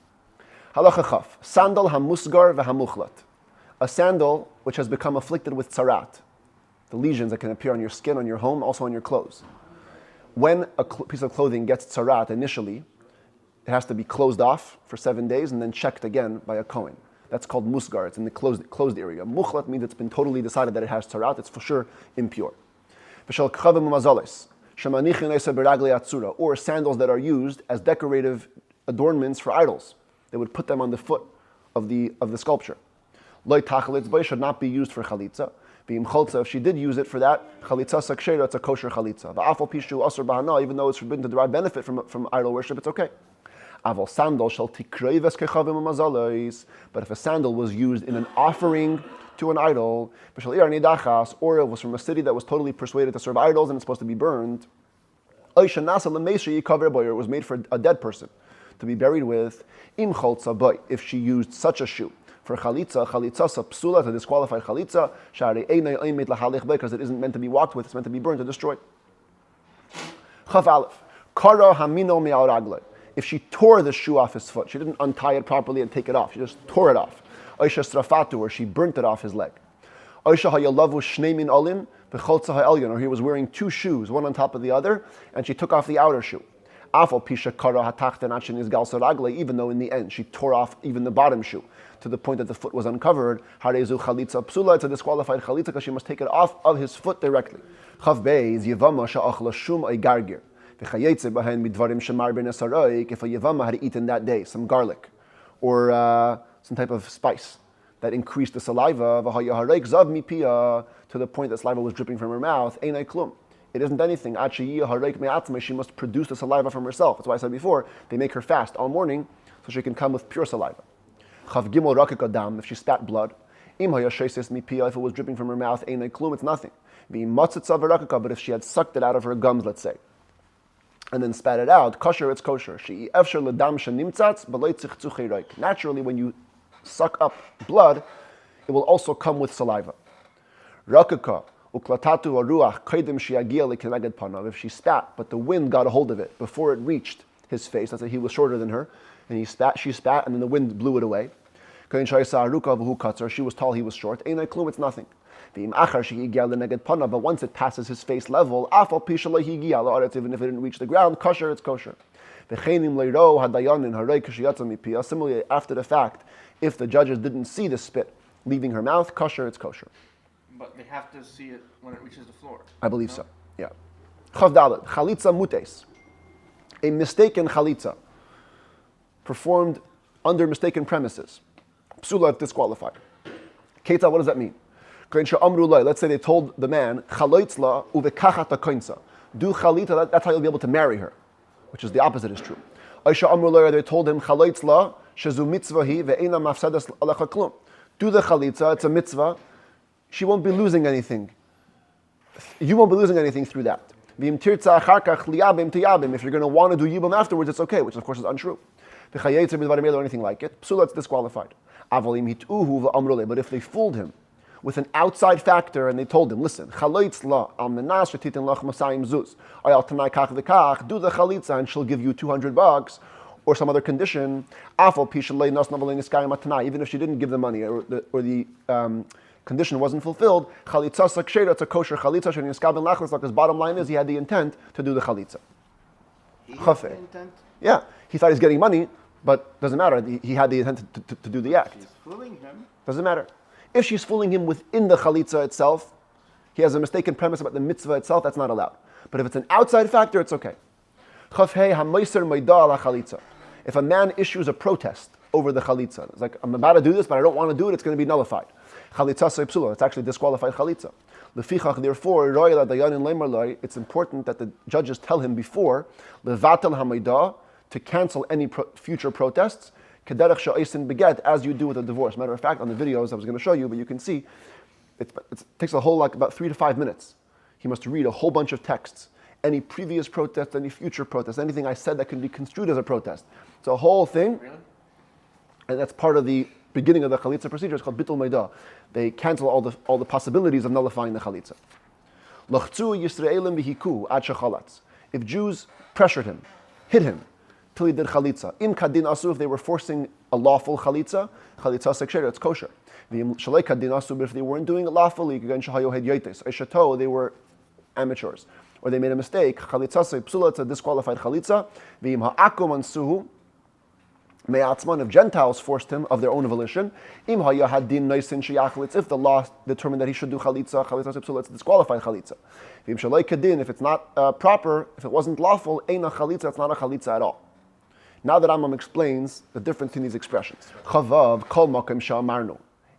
Halacha chaf. Sandal hamusgar v'hamuchlat. A sandal which has become afflicted with tzarat. The lesions that can appear on your skin, on your home, also on your clothes. When a piece of clothing gets tzarat initially, it has to be closed off for 7 days and then checked again by a Cohen. That's called musgar. It's in the closed area. Muchlat means it's been totally decided that it has tzarat. It's for sure impure. Or sandals that are used as decorative adornments for idols. They would put them on the foot of the sculpture. Should not be used for chalitzah. If she did use it for that, chalitzah sakshera, it's a kosher chalitzah. Even though it's forbidden to derive benefit from idol worship, it's okay. But if a sandal was used in an offering to an idol, or it was from a city that was totally persuaded to serve idols and it's supposed to be burned, it was made for a dead person to be buried with. If she used such a shoe for chalitzah psula, to disqualified chalitzah, because it isn't meant to be walked with, it's meant to be burned or destroyed. If she tore the shoe off his foot, she didn't untie it properly and take it off, she just tore it off. Or she burnt it off his leg. Or he was wearing two shoes, one on top of the other, and she took off the outer shoe. Even though in the end she tore off even the bottom shoe to the point that the foot was uncovered, it's a disqualified chalitzah because she must take it off of his foot directly. If a yivama had eaten that day some garlic or some type of spice that increased the saliva to the point that saliva was dripping from her mouth, it isn't anything. She must produce the saliva from herself. That's why I said before, they make her fast all morning so she can come with pure saliva. If she spat blood, if it was dripping from her mouth, it's nothing. But if she had sucked it out of her gums, let's say, and then spat it out, kosher, it's kosher. Naturally, when you suck up blood, it will also come with saliva. If she spat, but the wind got a hold of it before it reached his face, that's why he was shorter than her, and she spat, and then the wind blew it away. She was tall, he was short. It's nothing. But once it passes his face level, even if it didn't reach the ground, kosher, it's kosher. Similarly, after the fact, if the judges didn't see the spit leaving her mouth, kosher, it's kosher. But they have to see it when it reaches the floor. I believe so, yeah. Chavdalet, chalitzah mutes. A mistaken chalitzah performed under mistaken premises. Psula, disqualified. Keita, what does that mean? Let's say they told the man, Chalitzah uvekachat koinsa. Do chalitza, that's how you'll be able to marry her. Which is the opposite is true. They told him, Chalitzah shezu mitzvahi ve'ena mafsadas alacha klum. Do the chalitza, it's a mitzvah. She won't be losing anything. You won't be losing anything through that. V'im tirtza achar kach liyabim tiyabim. If you're going to want to do Yibum afterwards, it's okay, which of course is untrue. V'chayetzer b'dvarim elu or anything like it, psula, it's disqualified. Avolim hituhu v'amrule. But if they fooled him with an outside factor and they told him, listen, Chalitzah al menas shetitin lach masayim zuz. Ayal tanai kach v'kach, do the Chalitzah and she'll give you $200 or some other condition. Afal pishalei nas navalei niskayim atanai. Even if she didn't give the money or the condition wasn't fulfilled, Chalitzahs kshera, it's a kosher Chalitzah. Sheni niskab ben lachlis. Like his bottom line is he had the intent to do the Chalitzah. He had the intent. Yeah, he thought he's getting money, but doesn't matter. He had the intent to do the act. She's fooling him. Doesn't matter. If she's fooling him within the Chalitzah itself, he has a mistaken premise about the mitzvah itself, that's not allowed. But if it's an outside factor, it's okay. If a man issues a protest over the Chalitzah, it's like, I'm about to do this, but I don't want to do it, it's going to be nullified. Chalitzah, it's actually disqualified Chalitzah. Therefore, it's important that the judges tell him before, to cancel any future protests, as you do with a divorce. Matter of fact, on the videos I was going to show you, but you can see, it takes a whole, about 3 to 5 minutes. He must read a whole bunch of texts. Any previous protest, any future protest, anything I said that can be construed as a protest. It's a whole thing. Really? And that's part of the beginning of the Chalitzah procedure. It's called Bitul Meidah. They cancel all the possibilities of nullifying the Chalitzah. If Jews pressured him, hit him, till he did Chalitzah. Im kadin asu, if they were forcing a lawful Chalitzah, Chalitzahs kshera, it's kosher. V'im shalei kadin asu, but if they weren't doing it lawfully, again shahayo hed yotes, eshato, they were amateurs, or they made a mistake, Chalitzahs psula, it's a disqualified Chalitzah. V'im ha'akum ansuhu, me'atzman, if Gentiles forced him of their own volition, im ha'yahadin noisin sheyachlitz, if the law determined that he should do Chalitzah psula, it's a disqualified Chalitzah. V'im shalei kadin, if it's not proper, if it wasn't lawful, eina Chalitzah, it's not a Chalitzah at all. Now that Rambam explains the difference in these expressions. Chavav kol makom she'amarnu.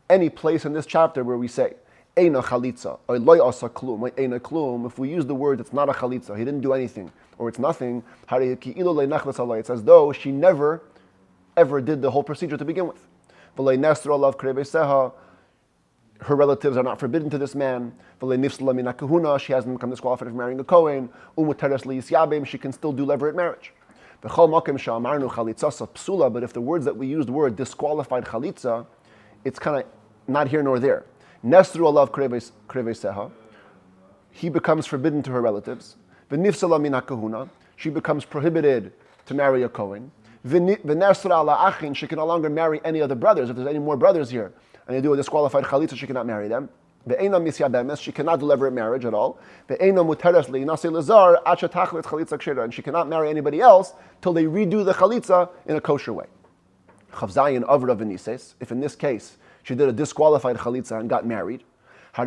Any place in this chapter where we say, Eina chalitza, or loy asa klum, or eina klum, if we use the word, it's not a chalitza, he didn't do anything, or it's nothing, it's as though she never, ever did the whole procedure to begin with. Her relatives are not forbidden to this man. She hasn't become disqualified from marrying a Cohen. She can still do levirate marriage. But if the words that we used were disqualified chalitza, it's kind of not here nor there. Nesru alav kreveseha, he becomes forbidden to her relatives. V'nifsala min hakahuna, she becomes prohibited to marry a Cohen. V'nesra ala achin, she can no longer marry any of the brothers. If there's any more brothers here, and they do a disqualified chalitza, she cannot marry them. Ve'ena misya bemes, she cannot do levirate marriage at all. Ve'ena muteres li'nasi lazar acha tachlit chalitza kshera, and she cannot marry anybody else till they redo the chalitza in a kosher way. Chavzayin avra v'nises, if in this case she did a disqualified chalitza and got married, you can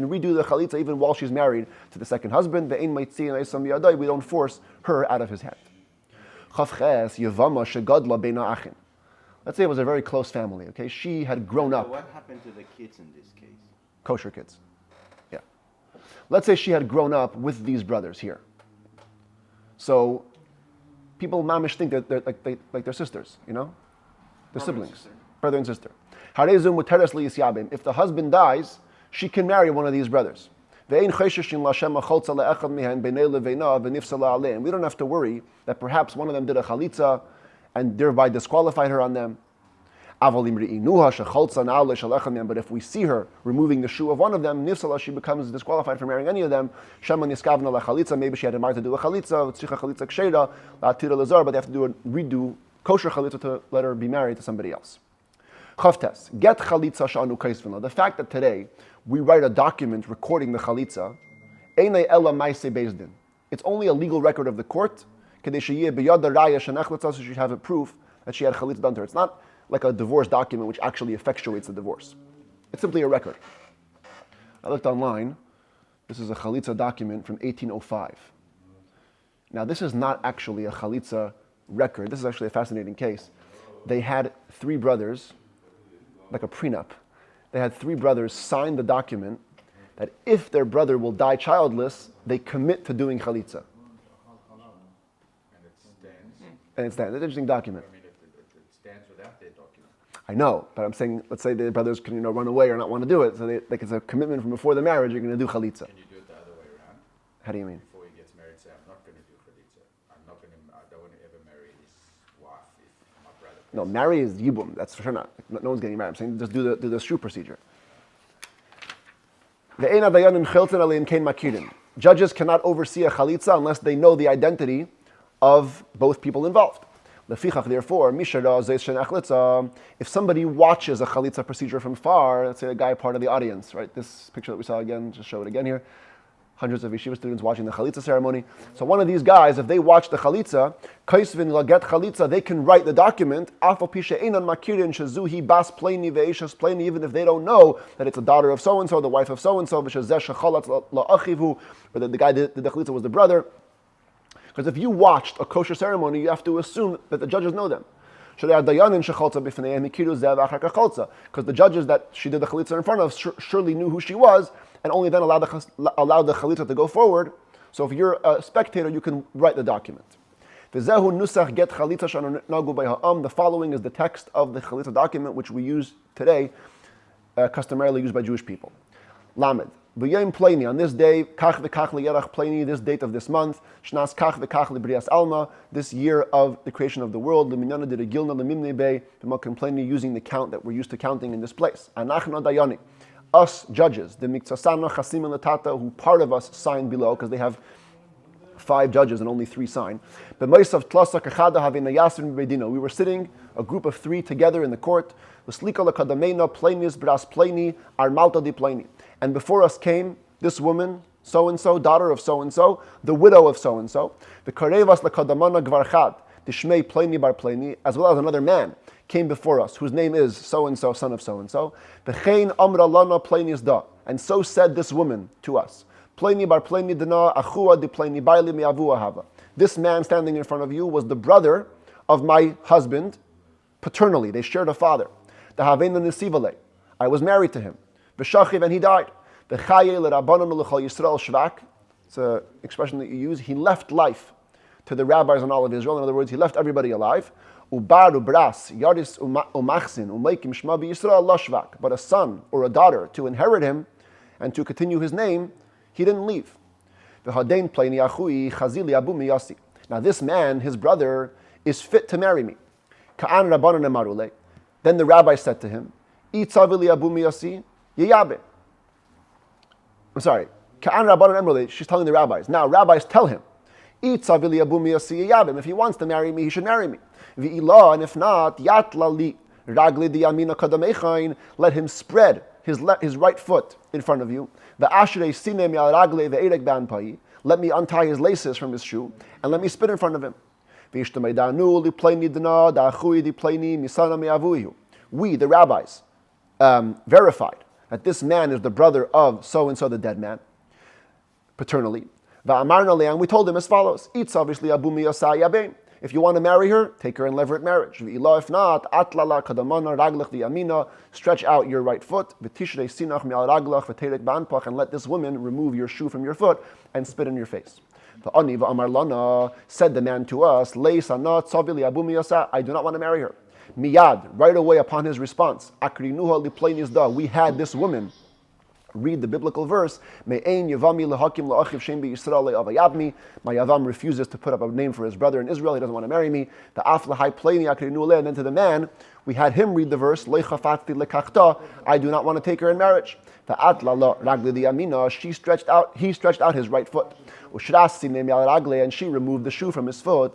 redo the chalitza even while she's married to the second husband. We don't force her out of his hand. Let's say it was a very close family, okay? She had grown up. What happened to the kids in this case? Kosher kids. Yeah. Let's say she had grown up with these brothers here. So people mamish think that they're like their sisters, you know? They're siblings. Brother and sister. If the husband dies, she can marry one of these brothers. We don't have to worry that perhaps one of them did a chalitza and thereby disqualified her on them. But if we see her removing the shoe of one of them, she becomes disqualified from marrying any of them. Maybe she had in mind to do a chalitza, but they have to do a redo kosher chalitza to let her be married to somebody else. Chavtes, get chalitza sha'anu kaisvina. The fact that today we write a document recording the chalitza, einay ela maisei beis din. It's only a legal record of the court. So she should have a proof that she had chalitza done to her. It's not like a divorce document which actually effectuates the divorce. It's simply a record. I looked online. This is a chalitza document from 1805. Now this is not actually a chalitza record. This is actually a fascinating case. They had 3 brothers, like a prenup. They had 3 brothers sign the document that if their brother will die childless, they commit to doing chalitza. And it stands. It's an interesting document. I mean, it stands without their document. I know, but I'm saying, let's say the brothers can run away or not want to do it, so it's a commitment from before the marriage, you're going to do chalitza. Can you do it How do you mean? Before he gets married, say, I'm not going to do Chalitzah. I don't want to ever marry his wife if my brother. No, marry is Yibum. That's for sure not. No one's getting married. I'm saying just do the shoe procedure. Judges cannot oversee a Chalitzah unless they know the identity of both people involved. Therefore, if somebody watches a Chalitzah procedure from far, let's say a guy part of the audience, right? This picture that we saw again, just show it again here. Hundreds of yeshiva students watching the Chalitzah ceremony. So one of these guys, if they watch the Chalitzah, kaisvin laget Chalitzah, they can write the document, even if they don't know that it's a daughter of so-and-so, the wife of so-and-so, or that the guy that did the Chalitzah was the brother. Because if you watched a kosher ceremony, you have to assume that the judges know them. Because the judges that she did the Chalitzah in front of surely knew who she was, and only then allowed the Chalitzah to go forward. So if you're a spectator, you can write the document. The following is the text of the Chalitzah document, which we use today, customarily used by Jewish people. Lamed. B'yom Pleni, on this day, kach v'kach liyerach Pleni, this date of this month, shnas kach v'kach librias alma, this year of the creation of the world, l'minyana de regilna l'mimnei bei, b'makom Pleni, using the count that we're used to counting in this place. Anachna dayani, us judges, the miktsasana chasim l'tata, who part of us sign below, because they have 5 judges and only 3 sign. We were sitting, a group of 3 together in the court. And before us came this woman, so-and-so, daughter of so-and-so, the widow of so-and-so, as well as another man came before us, whose name is so-and-so, son of so-and-so. And so said this woman to us. This man standing in front of you was the brother of my husband, paternally. They shared a father. I was married to him. And he died. It's an expression that you use. He left life to the rabbis and all of Israel. In other words, he left everybody alive. But a son or a daughter to inherit him and to continue his name, he didn't leave. Now this man, his brother, is fit to marry me. Then the rabbi said to him, I'm sorry. She's telling the rabbis. Now rabbis tell him, if he wants to marry me, he should marry me. And if not, let him spread his right foot in front of you. Let me untie his laces from his shoe and let me spit in front of him. We, the rabbis, verified that this man is the brother of so-and-so, the dead man, paternally. And we told him as follows, if you want to marry her, take her in levirate marriage. If not, stretch out your right foot, and let this woman remove your shoe from your foot and spit in your face. Said the man to us, I do not want to marry her. Miyad, right away upon his response, we had this woman read the biblical verse, my Yavam refuses to put up a name for his brother in Israel, he doesn't want to marry me. And then to the man, we had him read the verse, I do not want to take her in marriage. He stretched out his right foot. And she removed the shoe from his foot.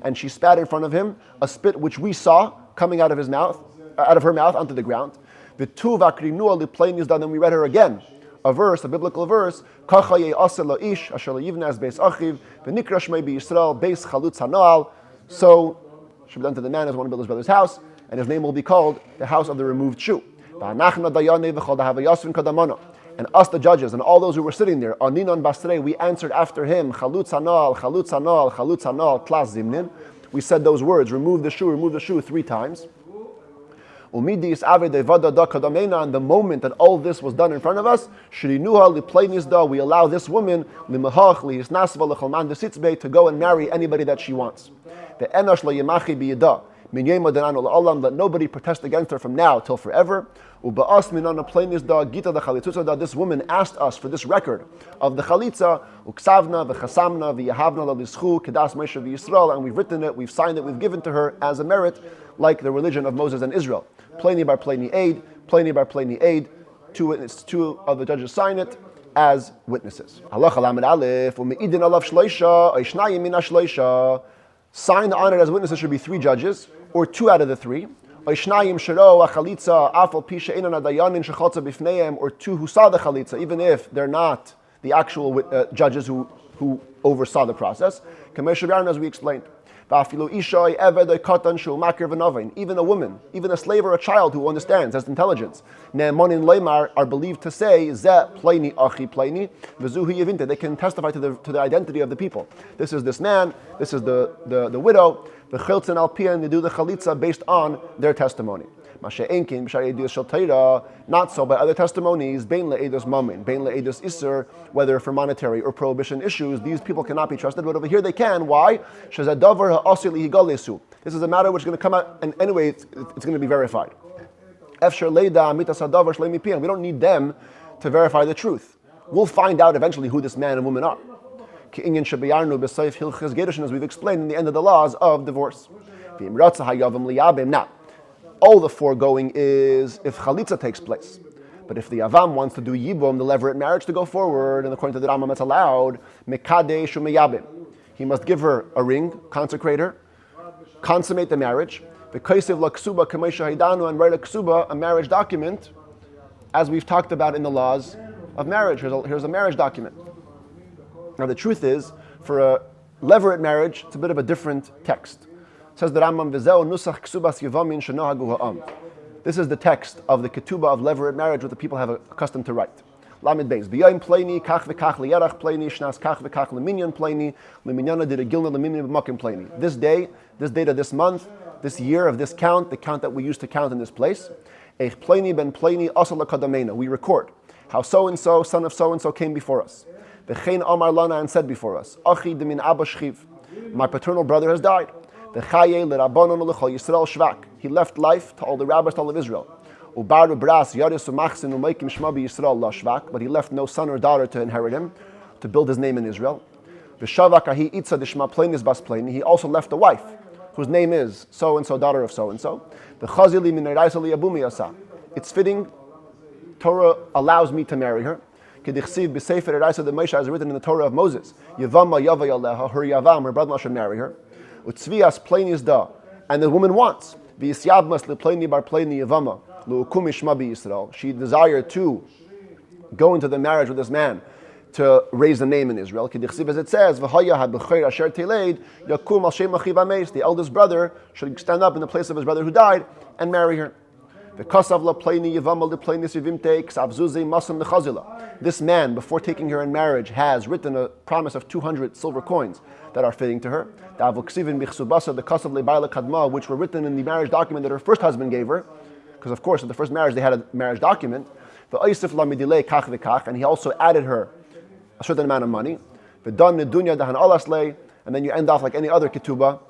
And she spat in front of him a spit which we saw coming out of her mouth onto the ground. Then we read her again, a biblical verse. So should be done to the man as one to build his brother's house, and his name will be called the house of the removed shoe. And us, the judges, and all those who were sitting there, we answered after him, we said those words, remove the shoe 3 times. And the moment that all this was done in front of us, we allow this woman to go and marry anybody that she wants. Let nobody protest against her from now till forever. This woman asked us for this record of the Chalitzah, and we've written it, we've signed it, we've given to her as a merit, like the religion of Moses and Israel. Pliny bar Pliny aid, Pliny bar Pliny aid. Two of the judges sign it as witnesses. Signed on it as witnesses should be 3 judges, or 2 out of the 3. Or 2 who saw the Chalitzah, even if they're not the actual judges who oversaw the process. As we explained. Even a woman, even a slave or a child who understands, has intelligence, are believed to say, they can testify to the identity of the people. This is this man, this is the widow, the Chalitzah, and they do the Chalitzah based on their testimony. Not so by other testimonies, whether for monetary or prohibition issues, these people cannot be trusted, but over here they can. Why? This is a matter which is going to come out, and anyway, it's going to be verified. We don't need them to verify the truth. We'll find out eventually who this man and woman are. As we've explained in the end of the laws of divorce. Now, all the foregoing is if Chalitzah takes place. But if the Avam wants to do Yibum, the levirate marriage, to go forward, and according to the Rambam it's allowed, Mekadesh u'meyabim. He must give her a ring, consecrate her, consummate the marriage, V'kaisev l'ksuba k'meisha haidanu, and write a ksuba, a marriage document, as we've talked about in the laws of marriage. Here's a marriage document. Now the truth is, for a levirate marriage, it's a bit of a different text. Says the Rambam, V'zeu nusach ksubas yevamin shenohagu ha'am. This is the text of the ketubah of levirate marriage, what the people have accustomed to write. Lamed beis, b'yayim pleini, kach v'kach liyarach pleini, shnas kach v'kach leminyan pleini, leminyana diragilna leminyan b'makim pleini. This day, this date of this month, this year of this count, the count that we used to count in this place, eich pleini ben pleini asal l'kadamena. We record how so-and-so, son of so-and-so, came before us. V'chein amar lana, and said before us, achi demin abba shchiv. My paternal brother has died. He left life to all the rabbis, to all of Israel. But he left no son or daughter to inherit him, to build his name in Israel. He also left a wife, whose name is so-and-so, daughter of so-and-so. It's fitting, Torah allows me to marry her. As written in the Torah of Moses, her Yavam, her brother-in-law, should marry her. Utzvias pleini da, and the woman wants. V'yisyavmas lepleini bar pleini yavama lu'ukum ishma b'Yisrael. She desired to go into the marriage with this man to raise the name in Israel. K'dichsiv, as it says, v'haya ha'b'chayr asher teleid yakum al shem achiv ameis. The eldest brother should stand up in the place of his brother who died and marry her. V'kasav lepleini yavama lepleini sivimte k'sav zuzei masam nechazila. This man, before taking her in marriage, has written a promise of 200 silver coins that are fitting to her. The kasav le'bayla kadma, which were written in the marriage document that her first husband gave her, because of course at the first marriage they had a marriage document. The oisif lamidilei kach v'kach, and he also added her a certain amount of money. V'dan nedunya dahan alaslei, and then you end off like any other ketubah.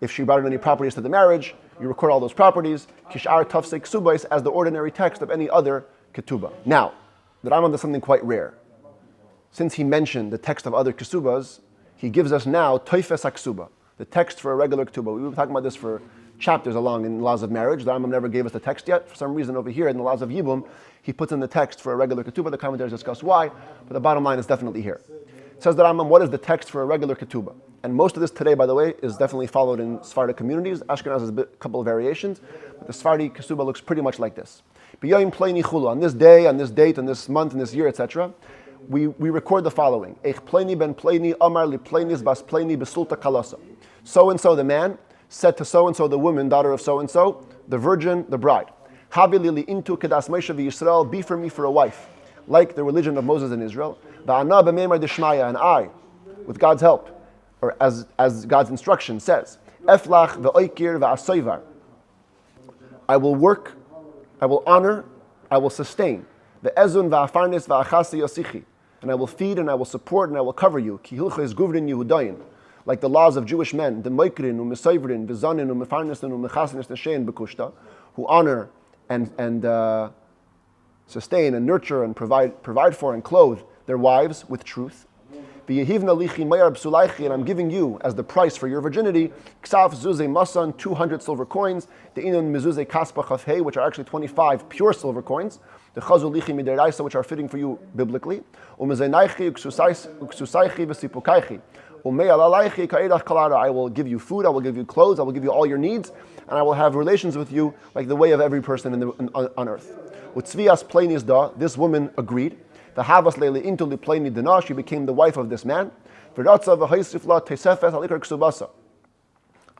If she brought in any properties to the marriage, you record all those properties. Kishar tafsei ksubais, as the ordinary text of any other ketubah. Now, the Rambam does something quite rare. Since he mentioned the text of other kesubas, he gives us now toifes haksuba, the text for a regular ketubah. We've been talking about this for chapters along in laws of marriage. The Rambam never gave us the text yet. For some reason over here in the laws of Yibum, he puts in the text for a regular ketubah. The commentators discuss why, but the bottom line is definitely here. It says the Rambam, what is the text for a regular ketubah? And most of this today, by the way, is definitely followed in Sephardic communities. Ashkenaz has a couple of variations, but the Sephardi ketubah looks pretty much like this. On this day, on this date, on this month, in this year, etc., we record the following. So-and-so the man said to so-and-so the woman, daughter of so-and-so, the virgin, the bride, be for me for a wife, like the religion of Moses and Israel. And I, with God's help, or as God's instruction says, I will work, I will honor, I will sustain. And I will feed and I will support and I will cover you. like the laws of Jewish men, the Moikrin, Umesayvrin, Vizanin, Umefarnistan, Umechasanis, Neshein, Bekushta, who honor and sustain and nurture and provide for and clothe their wives with truth. And I'm giving you as the price for your virginity, Ksav Zuze Masan, 200 silver coins, the Inun Mizuze Kaspa Chafhei, which are actually 25 pure silver coins, the Chazu Lichi Mideraisa, which are fitting for you biblically, Umezenaichi Uksusaichi Vesipukaichi, Umealalaichi Kaedach Kalara, I will give you food, I will give you clothes, I will give you all your needs, and I will have relations with you like the way of every person on earth. Utzvias Plainis Da, this woman agreed. The Havas Leili into Liplaini Dana, she became the wife of this man. Viratza v'haisifla tesefes alikar ksubasa.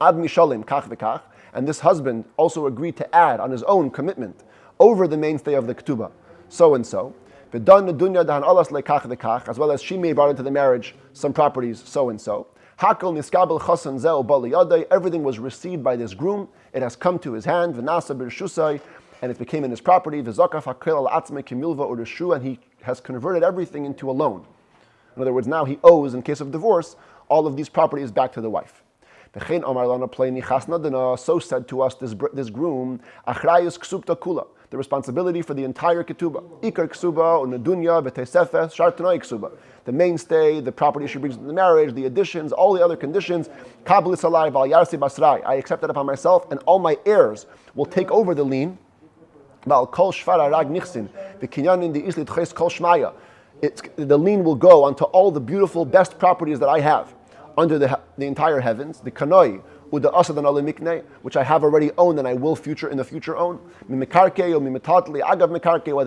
Ad mishalim kach v'kach, and this husband also agreed to add on his own commitment over the mainstay of the ketubah, so and so. V'dan nedunya dahan alas lekach v'kach, as well as she may brought into the marriage some properties, so and so. Hakol niskabel chasan zeo bali yadai, everything was received by this groom. It has come to his hand. V'nasa b'rshusai, and it became in his property. V'zakaf hakel al atzme kimilva u'reshu, and he has converted everything into a loan. In other words, now he owes, in case of divorce, all of these properties back to the wife. So said to us this groom, the responsibility for the entire ketubah. Ikar ksuba, unadunya, v'teisefes, shartanoi ksuba. The mainstay, the property she brings into the marriage, the additions, all the other conditions. Kabbalis alai, val yarsi basrai. I accept that upon myself, and all my heirs will take over the lien. The lien will go onto all the beautiful, best properties that I have under the entire heavens. The kanoi, which I have already owned and I will in the future own. Whether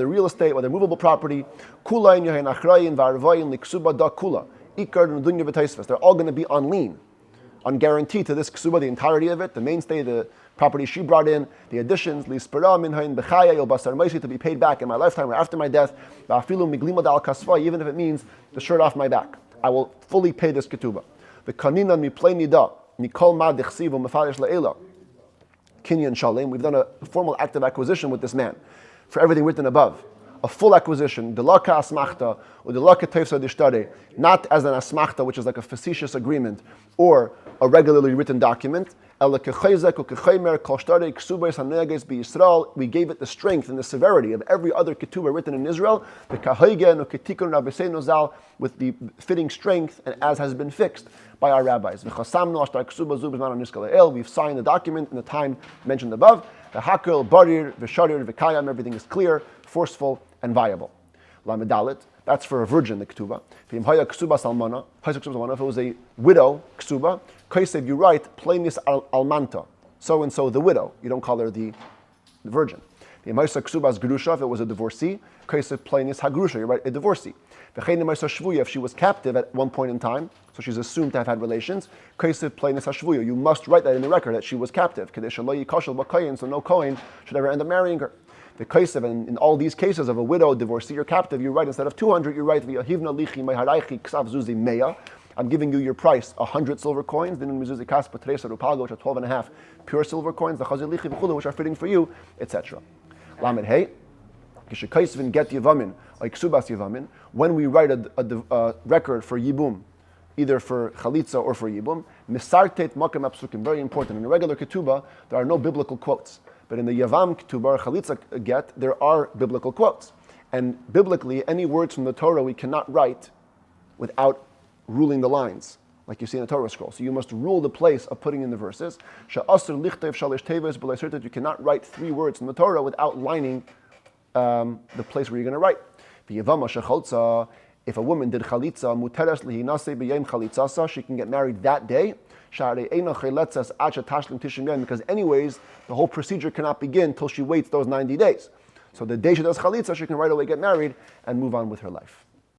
real estate, whether movable property. They're all going to be on lien, on guarantee to this ksuba, the entirety of it, the mainstay, the property she brought in, the additions, to be paid back in my lifetime or after my death, even if it means the shirt off my back. I will fully pay this ketubah. The kaninan miplei nida, mikol ma dechsiv mefarish le'ela, kinyan shalem. We've done a formal act of acquisition with this man for everything written above. A full acquisition, delaka asmachta, or delaka tefsa dishtare, not as an asmachta, which is like a facetious agreement, or a regularly written document. We gave it the strength and the severity of every other ketubah written in Israel, with the fitting strength, and as has been fixed by our rabbis. We've signed the document in the time mentioned above. The hakel, barir, v'sharir, v'kayam, everything is clear, forceful, and viable. Lamedalit, that's for a virgin, the ketubah. If it was a widow, ketubah, kaisev, you write, plainis almanta, so and so the widow. You don't call her the virgin. If it was a divorcee, kaisev, plainis hagrusha, you write a divorcee. If she was captive at one point in time, so she's assumed to have had relations, kaisev, plainis hashvuya, you must write that in the record that she was captive, so no Cohen should ever end up marrying her. The kaisev, and in all these cases of a widow, divorcee, or captive, you write instead of 200, you write v'yahivna lichi meharaichi ksav zuzi meya. I'm giving you your price, 100 silver coins, then mizuzi kaspa teresa rupago, which are 12.5 pure silver coins, the chazir lichi v'chulu, which are fitting for you, etc. Lamed hey, kishakaisvin get yivamin, or ksubas yivamin, when we write a record for Yibum, either for Chalitzah or for Yibum, misartet makam apsukim, very important. In a regular ketubah, there are no biblical quotes. But in the Yavam Ketubah or Chalitzah get, there are biblical quotes. And biblically, any words from the Torah we cannot write without ruling the lines, like you see in the Torah scroll. So you must rule the place of putting in the verses. You cannot write 3 words from the Torah without lining the place where you're going to write. If a woman did Chalitzah, she can get married that day. Because anyways, the whole procedure cannot begin until she waits those 90 days. So the day she does Chalitzah, she can right away get married and move on with her life.